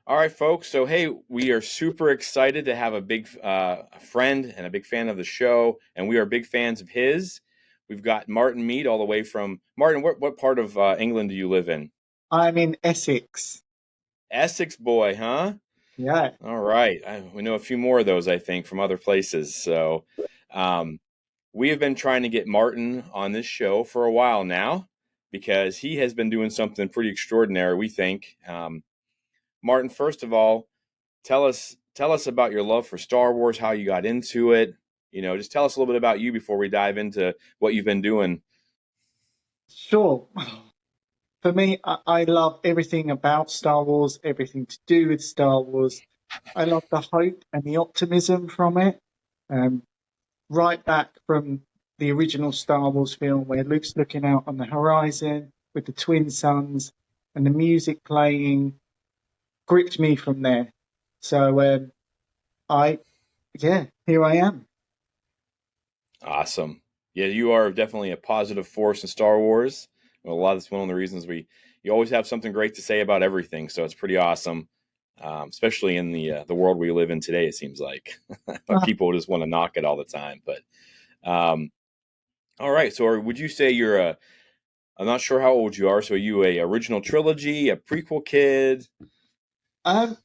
All right, folks. So, hey, we are super excited to have a big friend and a big fan of the show, and we are big fans of his. We've got Martin Mead all the way from Martin. What part of England do you live in? I'm in Essex. Essex boy, huh? Yeah. All right. We know a few more of those, I think, from other places. So, um, we have been trying to get Martin on this show for a while now because he has been doing something pretty extraordinary, we think. Martin, first of all, tell us about your love for Star Wars, how you got into it. Just tell us a little bit about you before we dive into what you've been doing. Sure. For me, I love everything about Star Wars, everything to do with Star Wars. I love the hope and the optimism from it. Um, right back from the original Star Wars film where Luke's looking out on the horizon with the twin suns and the music playing gripped me from there. So I, yeah, here I am. Awesome. Yeah, you are definitely a positive force in Star Wars. Well, a lot of that's one of the reasons you always have something great to say about everything. So it's pretty awesome, especially in the world we live in today. It seems like people just want to knock it all the time. But all right. So would you say you're a? I'm not sure how old you are. So are you a original trilogy, a prequel kid? Um,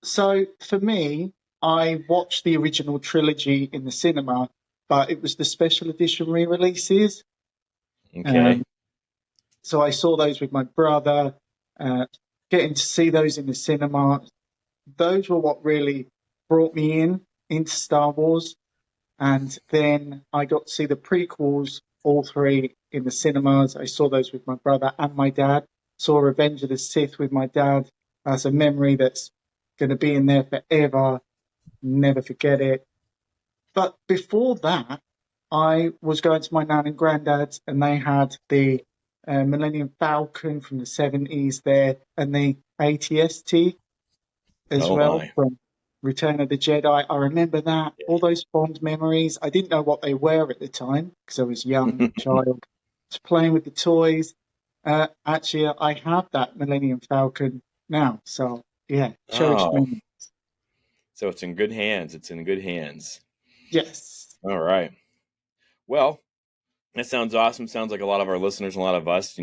So for me, I watched the original trilogy in the cinema, but it was the special edition re-releases. Um, Okay. so I saw those with my brother. Uh, Getting to see those in the cinema, those were what really brought me into Star Wars. And then I got to see the prequels, all three in the cinemas. I saw those with my brother and my dad. Saw Revenge of the Sith with my dad. That's a memory that's going to be in there forever. Never forget it. But before that, I was going to my nan and granddad's, and they had the Millennium Falcon from the 70s there, and the ATST as Oh well my. from Return of the Jedi. I remember that, all those fond memories. I didn't know what they were at the time because I was young child. I was playing with the toys. Actually, I have that Millennium Falcon now. So, yeah, cherished Oh, memory. so it's in good hands. It's in good hands. Yes. All right. Well, that sounds awesome. Sounds like a lot of our listeners and a lot of us,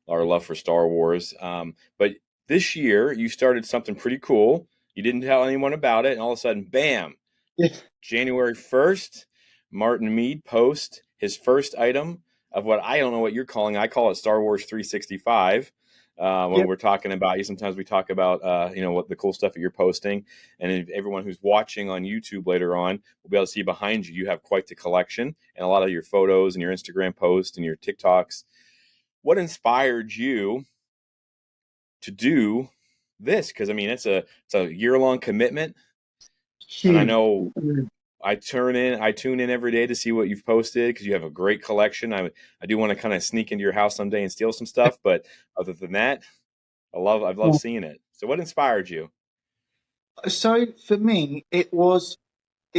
our love for Star Wars. But this year, you started something pretty cool. You didn't tell anyone about it, and all of a sudden, bam, Yeah. January 1st, Martin Mead posts his first item of what I don't know what you're calling. I call it Star Wars 365. When Yeah. we're talking about you, sometimes we talk about what the cool stuff that you're posting, and if everyone who's watching on YouTube later on will be able to see behind you. You have quite the collection, and a lot of your photos and your Instagram posts and your TikToks. What inspired you to do this? Because I mean, it's a year long commitment, and I Huge. know I tune in every day to see what you've posted because you have a great collection. I do want to kind of sneak into your house someday and steal some stuff, but other than that, I've loved seeing it. So what inspired you? So for me, it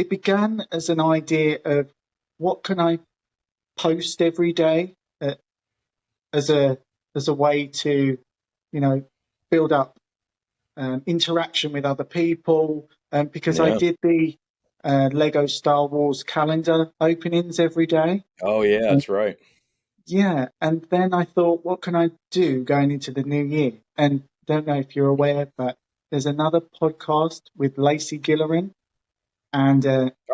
began as an idea of what can I post every day as a way to, you know, build up interaction with other people. Because I Yeah. did the Lego Star Wars calendar openings every day. Oh yeah, Uh, that's right. yeah, and then I thought, what can I do going into the new year? And don't know if you're aware, but there's another podcast with Lacey Gillerin, and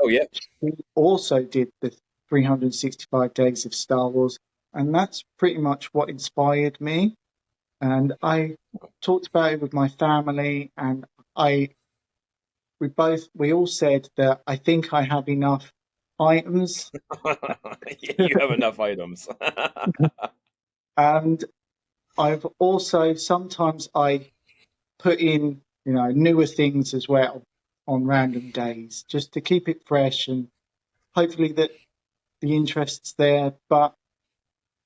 Oh yeah. he also did the 365 Days of Star Wars, and that's pretty much what inspired me. And I talked about it with my family, and I we all said that I think I have enough items, You have enough items. and I've also sometimes I put in newer things as well on random days just to keep it fresh and hopefully that the interest's there. But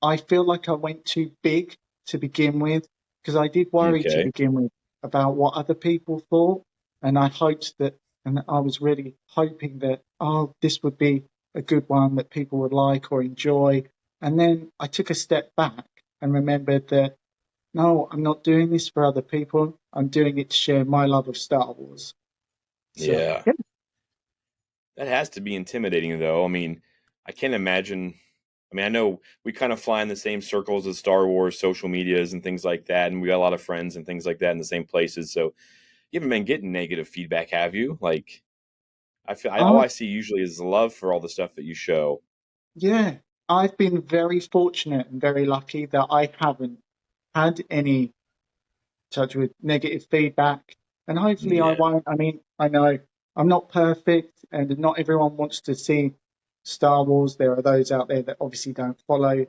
I feel like I went too big to begin with because I did worry to Okay. begin with about what other people thought. And I hoped that, and I was really hoping that, oh, this would be a good one that people would like or enjoy. And then I took a step back and remembered that, no, I'm not doing this for other people. I'm doing it to share my love of Star Wars. So Yeah. yeah, That has to be intimidating, though. I mean, I can't imagine. I mean, I know we kind of fly in the same circles as Star Wars social medias and things like that, and we got a lot of friends and things like that in the same places. So you haven't been getting negative feedback, have you? Like, all I I see usually is love for all the stuff that you show. yeah, I've been very fortunate and very lucky that I haven't had any touch with negative feedback, and hopefully I Yeah. won't. I mean, I know I'm not perfect, and not everyone wants to see Star Wars. There are those out there that obviously don't follow.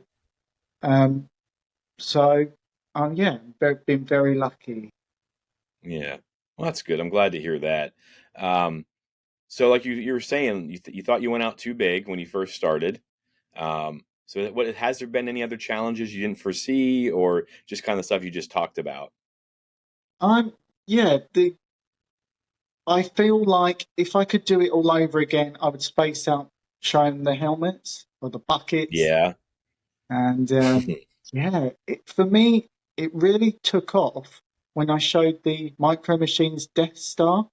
Um, so, yeah, been very lucky. Yeah. Well, that's good. I'm glad to hear that. Um, so, like you were saying, you thought you went out too big when you first started. So, what has there been any other challenges you didn't foresee, or just kind of stuff you just talked about? I'm yeah. I feel like if I could do it all over again, I would space out showing the helmets or the buckets, Yeah. and yeah, for me, it really took off when I showed the Micro Machines Death Star.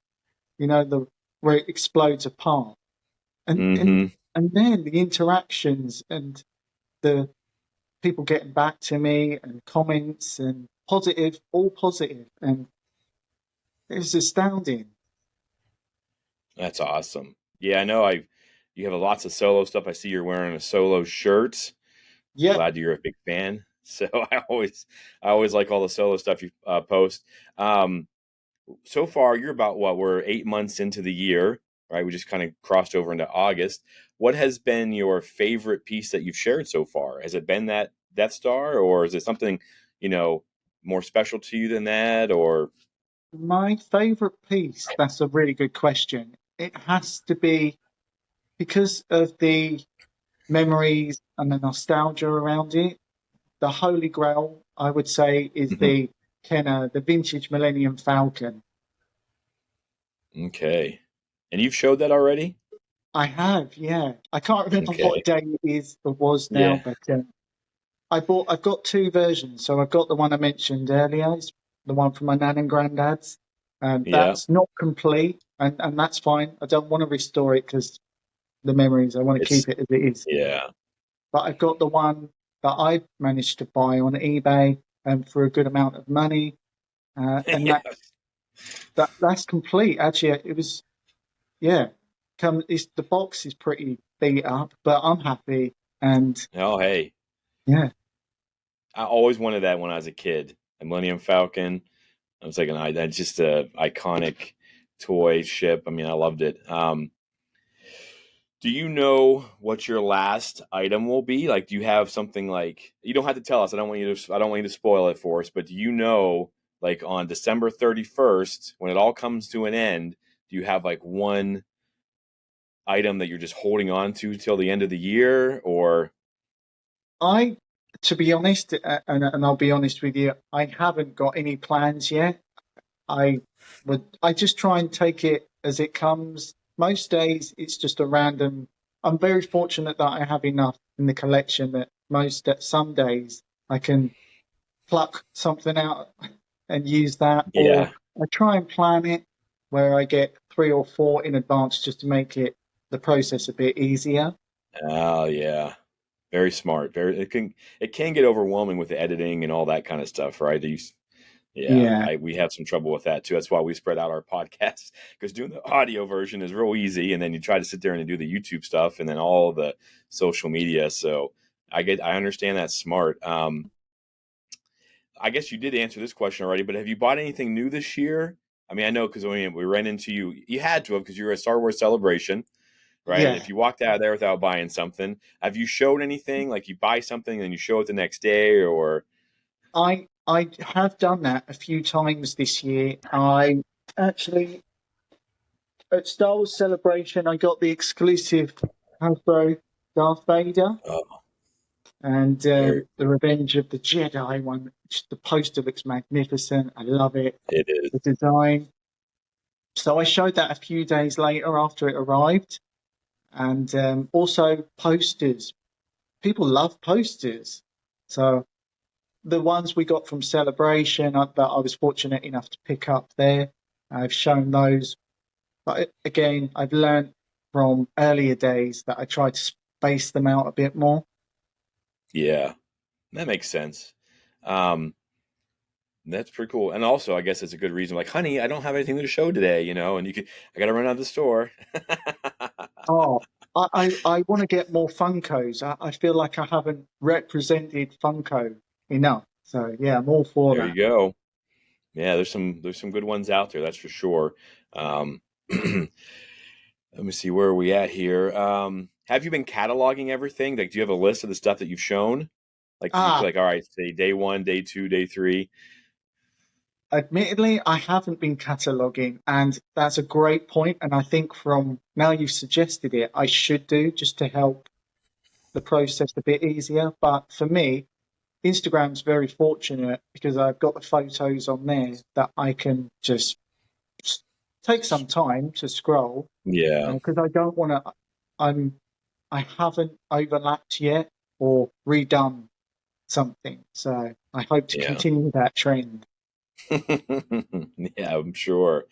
You know, the where it explodes apart, and and Mm-hmm. and then the interactions and the people getting back to me and comments and positive, all positive, and it was astounding. That's awesome. Yeah, I know. You have lots of solo stuff. I see you're wearing a solo shirt. Yeah, Glad you're a big fan. So I always like all the solo stuff you post. Um, so far, you're about what? We're 8 months into the year, right? We just kind of crossed over into August. What has been your favorite piece that you've shared so far? Has it been that Death Star, or is it something you know more special to you than that? Or my favorite piece, that's a really good question. It has to be because of the memories and the nostalgia around it. The Holy Grail, I would say, is Mhm. the Kenner, the vintage Millennium Falcon. Okay, and you've showed that already? I have, yeah. I can't remember Okay, what day it is or was now, yeah, but I've got two versions. So I've got the one I mentioned earlier, it's the one from my nan and granddad's. yeah, That's not complete, and that's fine. I don't want to restore it because the memories, I want to it's keep it as it is. yeah, But I've got the one that I managed to buy on eBay for a good amount of money, and yeah. that's complete. Actually, it was yeah. The box is pretty beat up, but I'm happy, and Oh, hey, yeah, I always wanted that when I was a kid. The Millennium Falcon. I was like, that's just a iconic toy ship. I mean, I loved it. Do you know what your last item will be? Like, do you have something like you don't have to tell us. I don't want you to spoil it for us. But do you know, like on December 31st, when it all comes to an end, do you have like one item that you're just holding on to till the end of the year, or I to be honest, and I'll be honest with you, I haven't got any plans yet. I just try and take it as it comes. Most days it's just a random. I'm very fortunate that I have enough in the collection that some days I can pluck something out and use that, or yeah? I try and plan it where I get three or four in advance just to make the process a bit easier. Oh yeah, very smart. It can get overwhelming with the editing and all that kind of stuff, right? Yeah, Yeah, we have some trouble with that too. That's why we spread out our podcasts because doing the audio version is real easy, and then you try to sit there and do the YouTube stuff, and then all the social media. So I understand that's smart. I guess you did answer this question already, but have you bought anything new this year? I mean, I know because we ran into you. You had to have because you were at Star Wars Celebration, right? yeah. If you walked out of there without buying something, have you showed anything? Like you buy something and you show it the next day, or I have done that a few times this year. I actually at Star Wars Celebration I got the exclusive Hasbro Darth Vader oh, and very the Revenge of the Jedi one. The poster looks magnificent. I love it. it is. The design. So I showed that a few days later after it arrived, and also posters. People love posters, so. the ones we got from Celebration that I was fortunate enough to pick up there, I've shown those. But again, I've learned from earlier days that I try to space them out a bit more. Yeah, that makes sense. Um, that's pretty cool. And also, I guess it's a good reason. Like, honey, I don't have anything to show today, and I got to run out of the store. Oh, I want to get more Funkos. I feel like I haven't represented Funko enough. So yeah, I'm all for There you that. go. Yeah, there's some good ones out there. That's for sure. Um, let me see, where are we at here? Have you been cataloging everything? Like, do you have a list of the stuff that you've shown? Like, do you Ah, like, all right, say day one, day two, day three? admittedly, I haven't been cataloging, and that's a great point. And I think from now you've suggested it, I should do just to help the process a bit easier. But for me, Instagram's very fortunate because I've got the photos on there that I can just take some time to scroll Yeah, because I don't want to. I'm I haven't overlapped yet or redone something, so I hope to yeah, continue that trend. yeah. I'm sure.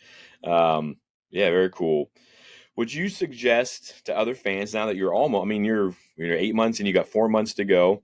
Um, yeah, very cool. Would you suggest to other fans now that you're almost? I mean, you're 8 months and you got 4 months to go.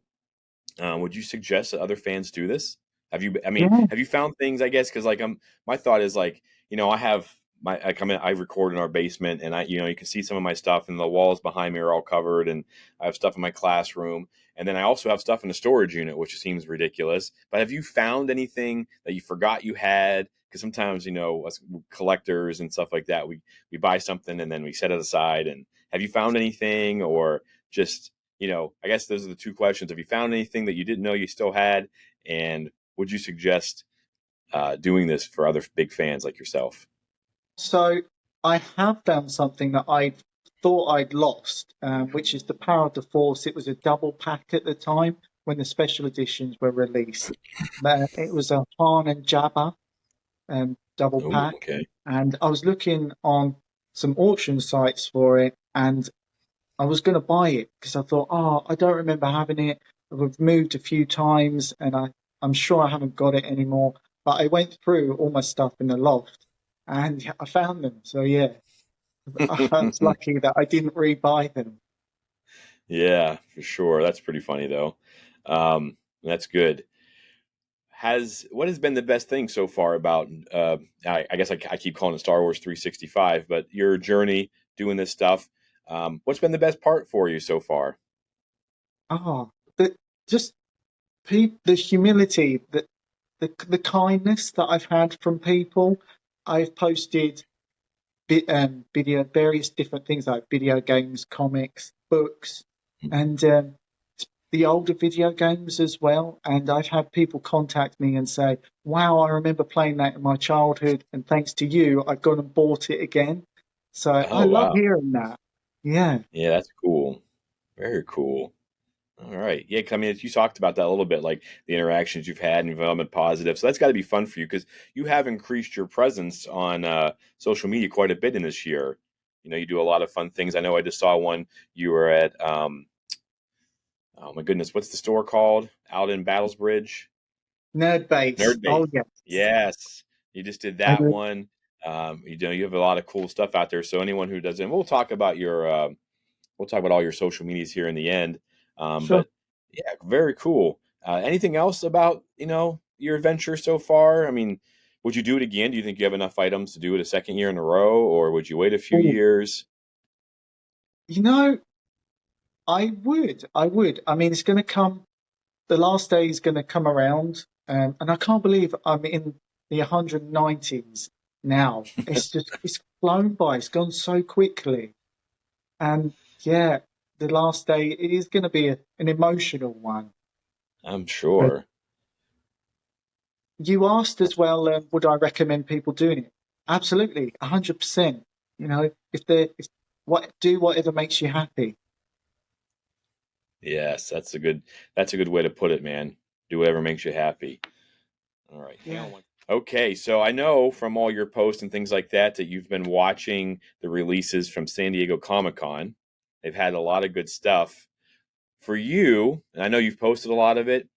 Would you suggest that other fans do this? Have you? I mean, Yeah, have you found things? I guess because like my thought is like I have I record in our basement, and you can see some of my stuff, and the walls behind me are all covered, and I have stuff in my classroom, and then I also have stuff in a storage unit, which seems ridiculous. But have you found anything that you forgot you had? Because sometimes us collectors and stuff like that, we buy something and then we set it aside. And have you found anything, or just I guess those are the two questions. Have you found anything that you didn't know you still had? And would you suggest doing this for other big fans like yourself? so I have found something that I thought I'd lost, which is the Power of the Force. It was a double pack at the time when the special editions were released. It was a Han and Jabba double Oh, pack, okay. and I was looking on some auction sites for it, and I was going to buy it because I thought, oh, I don't remember having it. I've moved a few times, and I'm sure I haven't got it anymore. But I went through all my stuff in the loft, and I found them. So yeah, I was lucky that I didn't rebuy them. Yeah, for sure. That's pretty funny though. That's good. What has been the best thing so far about? I guess I keep calling it Star Wars 365, but your journey doing this stuff. What's been the best part for you so far? Oh, the just the humility, the kindness that I've had from people. I've posted video, various different things like video games, comics, books, and the older video games as well. And I've had people contact me and say, "Wow, I remember playing that in my childhood, and thanks to you, I've gone and bought it again." So I Oh, love wow. hearing that. Yeah, Yeah, that's cool. Very cool. All right. Yeah, 'cause I mean, you talked about that a little bit, like the interactions you've had and you've been positive. So that's got to be fun for you because you have increased your presence on social media quite a bit in this year. You do a lot of fun things. I know I just saw one. You were at, oh my goodness, what's the store called? Out in Battlesbridge? nerd base. Nerd Oh Base. yes, Yes. You just did I that do. one. You have a lot of cool stuff out there. So anyone who doesn't, we'll talk about all your social medias here in the end. Sure. But yeah, very cool. Anything else about your adventure so far? I mean, would you do it again? Do you think you have enough items to do it a second year in a row, or would you wait a few Oh, years? you know, I would. I would. I mean, it's going to come. The last day is going to come around, and I can't believe I'm in the 190s now. It's flown by. It's gone so quickly, and yeah, the last day is going to be an emotional one. I'm But sure. you asked as well, would I recommend people doing it? Absolutely, 100%. You know, if what do whatever makes you happy. Yes, that's a good way to put it, man. Do whatever makes you happy. All right, hang Yeah. on one. Okay, so I know from all your posts and things like that you've been watching the releases from San Diego Comic Con. They've had a lot of good stuff for you, and I know you've posted a lot of it.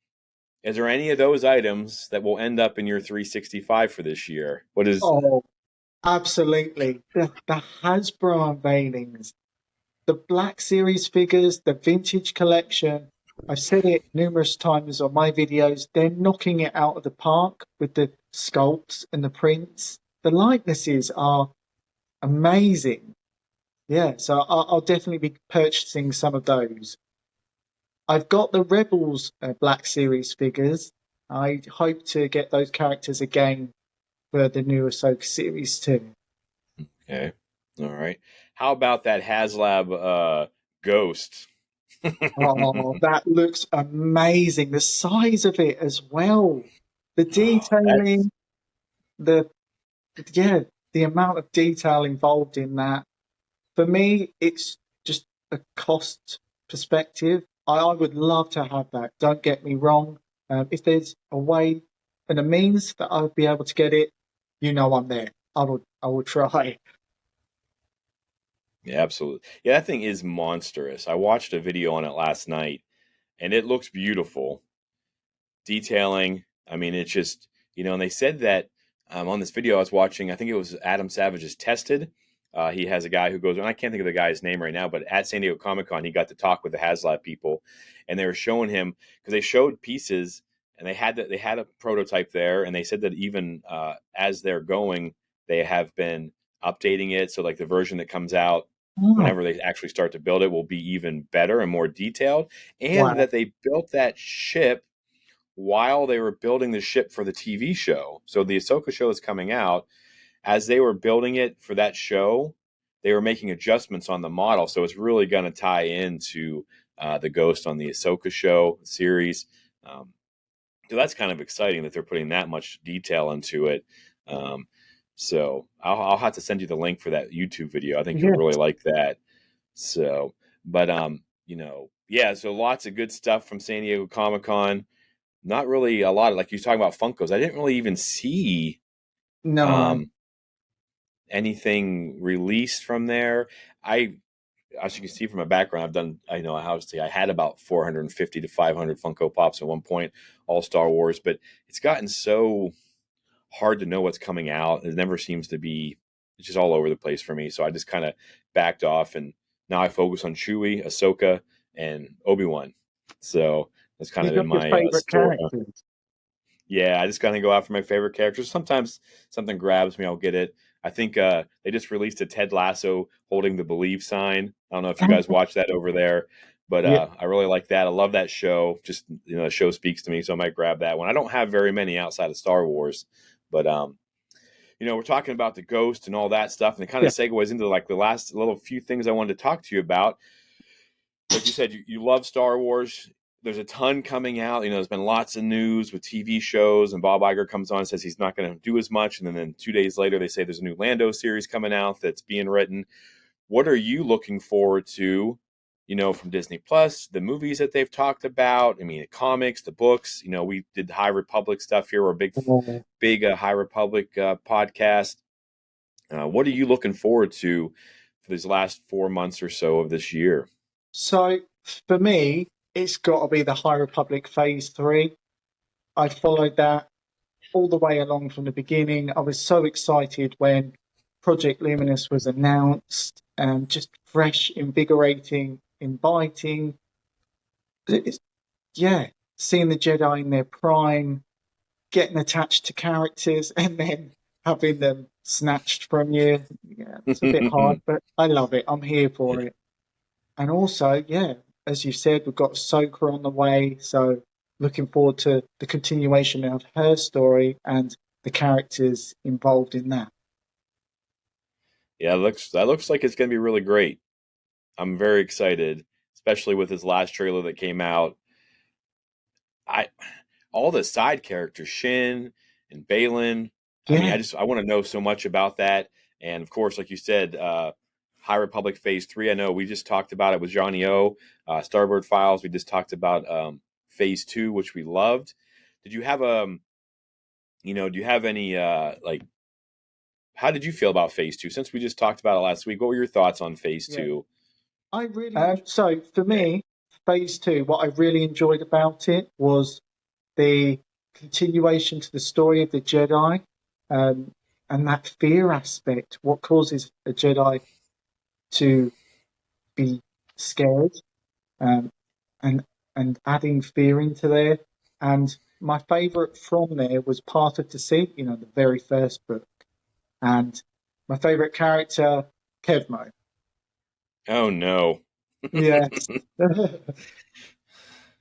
Is there any of those items that will end up in your 365 for this year? What is? Oh, absolutely. The Hasbro unveilings, the Black Series figures, the vintage collection. I've said it numerous times on my videos. They're knocking it out of the park with the sculpts and the prints. The likenesses are amazing. Yeah, so I'll definitely be purchasing some of those. I've got the Rebels Black Series figures. I hope to get those characters again for the new Ahsoka series too. Okay, all right. How about that HasLab Ghost? Oh, that looks amazing. The size of it as well. The Oh, that's detailing, the yeah, the amount of detail involved in that. For me, it's just a cost perspective. I would love to have that. Don't get me wrong. If there's a way and a means that I would be able to get it, you know I'm there. I will try. yeah, absolutely. Yeah, that thing is monstrous. I watched a video on it last night, and it looks beautiful. Detailing. I mean, it's just, and they said that on this video I was watching, I think it was Adam Savage's Tested. He has a guy who goes, and I can't think of the guy's name right now, but at San Diego Comic Con, he got to talk with the HasLab people, and they were showing him because they showed pieces, and they had a prototype there, and they said that even as they're going, they have been updating it, so like the version that comes out Oh, whenever they actually start to build it will be even better and more detailed, and wow. that they built that ship while they were building the ship for the TV show. So the Ahsoka show is coming out. As they were building it for that show, they were making adjustments on the model. So it's really going to tie into the Ghost on the Ahsoka show series. Um, so that's kind of exciting that they're putting that much detail into it. Um, so I'll have to send you the link for that YouTube video. I think you'll Yeah. really like that. So, but yeah. So lots of good stuff from San Diego Comic Con. Not really a lot of, like you talking about Funkos. I didn't really even see No. um, anything released from there. I, as you can see from my background, I've done. I know obviously I had about 450 to 500 Funko Pops at one point, all Star Wars. But it's gotten so hard to know what's coming out. It never seems to be. It's just all over the place for me. So I just kind of backed off, and now I focus on Chewie, Ahsoka, and Obi-Wan. So that's kind You of been got your my favorite story. characters. Yeah, I just kind of go after my favorite characters. Sometimes something grabs me, I'll get it. I think they just released a Ted Lasso holding the Believe sign. I don't know if you guys watch that over there, but Yeah. I really like that. I love that show. Just the show speaks to me, so I might grab that one. I don't have very many outside of Star Wars, but we're talking about the Ghost and all that stuff, and it kind Yeah. of segues into like the last little few things I wanted to talk to you about. Like you said, you love Star Wars. There's a ton coming out. There's been lots of news with TV shows, and Bob Iger comes on and says he's not going to do as much. And then 2 days later, they say there's a new Lando series coming out that's being written. What are you looking forward to, from Disney Plus, the movies that they've talked about? I mean, the comics, the books. We did High Republic stuff here. We're a big High Republic podcast. What are you looking forward to for these last 4 months or so of this year? So for me, it's got to be the High Republic Phase 3. I followed that all the way along from the beginning. I was so excited when Project Luminous was announced and just fresh, invigorating, inviting. It's, yeah, seeing the Jedi in their prime, getting attached to characters and then having them snatched from you. Yeah, it's a bit hard, but I love it. I'm here for it. And also, yeah, as you said, we've got Ahsoka on the way, so looking forward to the continuation of her story and the characters involved in that. Yeah, that looks like it's going to be really great. I'm very excited, especially with his last trailer that came out. I all the side characters, Shin and Balin. I mean, Yeah, I want to know so much about that. And of course, like you said, High Republic Phase 3. I know we just talked about it with Johnny O, Starbird Files. We just talked about Phase 2, which we loved. Did you have do you have any like? How did you feel about Phase 2? Since we just talked about it last week, what were your thoughts on Phase yeah. 2? I really so for me, phase two, what I really enjoyed about it was the continuation to the story of the Jedi, um, and that fear aspect. What causes a Jedi to be scared, um, and adding fear into there. And my favourite from there was Part of Deceit, the very first book, and my favourite character, Kevmo. Oh no. Yes.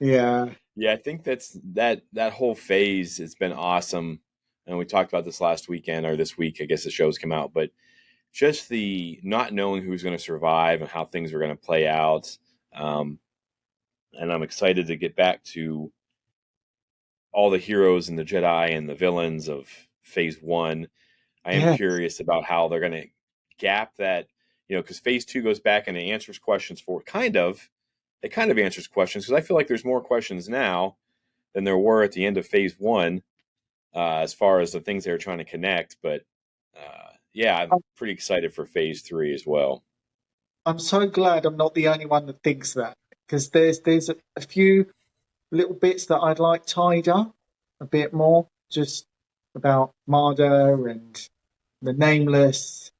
Yeah. Yeah, I think that whole phase has been awesome. And we talked about this last weekend or this week, I guess the shows come out, but just the not knowing who's going to survive and how things are going to play out. Um, and I'm excited to get back to all the heroes and the Jedi and the villains of phase one. I am Yes. curious about how they're going to gap that, because phase two goes back and it answers questions it kind of answers questions because I feel like there's more questions now than there were at the end of phase one, as far as the things they were trying to connect. But yeah, I'm pretty excited for phase three as well. I'm so glad I'm not the only one that thinks that, because there's a few little bits that I'd like tied up a bit more, just about Marder and the Nameless.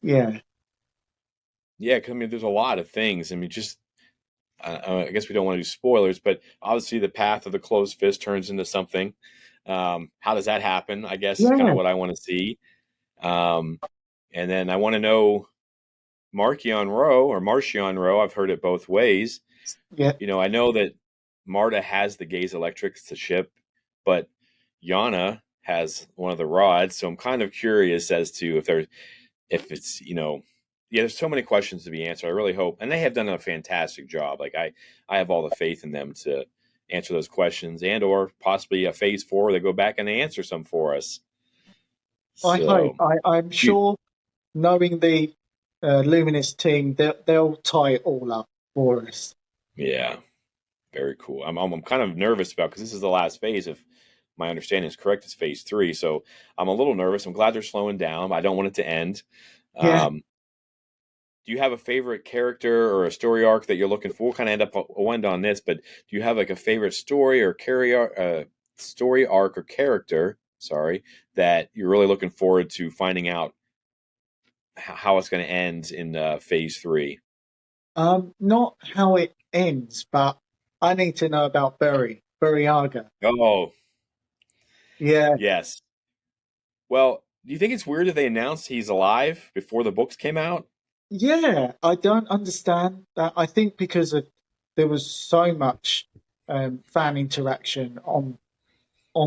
Yeah. Yeah, 'cause, I mean, there's a lot of things. I mean, just I guess we don't want to do spoilers, but obviously the path of the closed fist turns into something. How does that happen? I guess is kind of Yeah. what I want to see. Um, and then I want to know Marchion Row or Marchion Row. I've heard it both ways. Yeah. I know that Marta has the gaze electrics to ship, but Yana has one of the rods. So I'm kind of curious as to if it's, yeah, there's so many questions to be answered. I really hope, and they have done a fantastic job. Like I have all the faith in them to answer those questions, and or possibly a phase four, they go back and they answer some for us. I hope. So, I'm you, sure, knowing the Luminous team, they'll tie it all up for us. yeah, very cool. I'm kind of nervous about because this is the last phase. If my understanding is correct, it's phase three. So I'm a little nervous. I'm glad they're slowing down. I don't want it to end. Yeah. Um, do you have a favorite character or a story arc that you're looking for? We'll kind of we'll end on this, but do you have like a favorite story or story arc or character? Sorry, that you're really looking forward to finding out how it's going to end in phase three. Not how it ends, but I need to know about Buriaga. Oh, Yeah. yes. Well, do you think it's weird that they announced he's alive before the books came out? Yeah, I don't understand that. I think because there was so much fan interaction on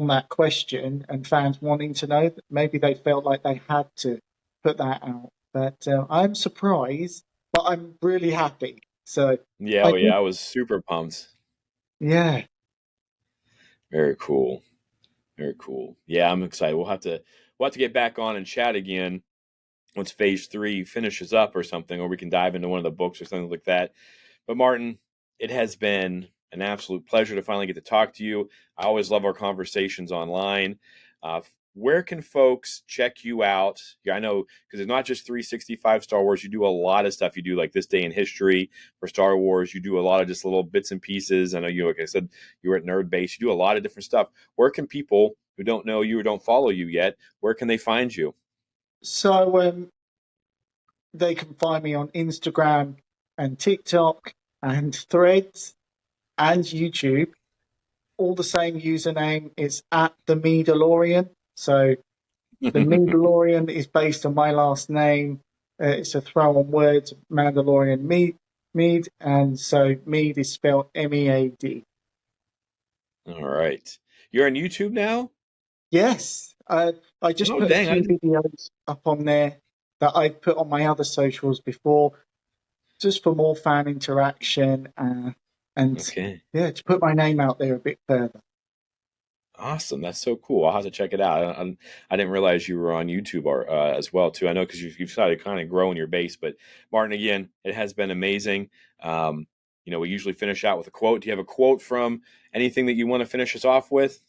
that question and fans wanting to know that maybe they felt like they had to put that out. But I'm surprised, but I'm really happy. So Yeah, I oh think, yeah, I was super pumped. yeah. Very cool. Very cool. Yeah, I'm excited. We'll have to get back on and chat again once phase three finishes up or something, or we can dive into one of the books or something like that. But Martin, it has been an absolute pleasure to finally get to talk to you. I always love our conversations online. Where can folks check you out? Yeah, I know because it's not just 365 Star Wars. You do a lot of stuff. You do like this day in history for Star Wars. You do a lot of just little bits and pieces. I know you, like I said, you were at Nerd Base. You do a lot of different stuff. Where can people who don't know you or don't follow you yet, where can they find you? So they can find me on Instagram and TikTok and Threads and YouTube. All the same username is at the Meadalorian. So the Meadalorian is based on my last name. It's a throw on words, Mandalorian Mead, and so Mead is spelled Mead. All right. You're on YouTube now? Yes, I just Oh, put a dang. I few didn't. videos up on there that I put on my other socials before, just for more fan interaction, and Okay. yeah, to put my name out there a bit further. Awesome. That's so cool. I'll have to check it out. I didn't realize you were on YouTube as well, too. I know because you've decided to kind of grow in your base. But Martin, again, it has been amazing. We usually finish out with a quote. Do you have a quote from anything that you want to finish us off with?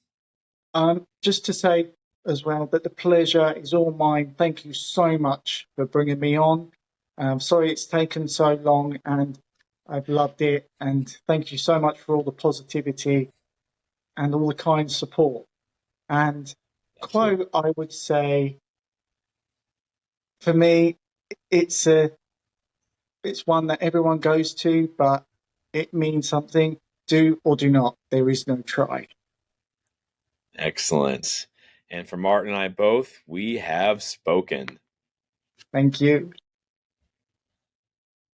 Just to say as well that the pleasure is all mine. Thank you so much for bringing me on. Sorry it's taken so long, and I've loved it. And thank you so much for all the positivity. and all the kind support. And Absolutely. quote, I would say, for me, it's one that everyone goes to, but it means something. Do or do not. There is no try. Excellent. And for Martin and I both, we have spoken. Thank you.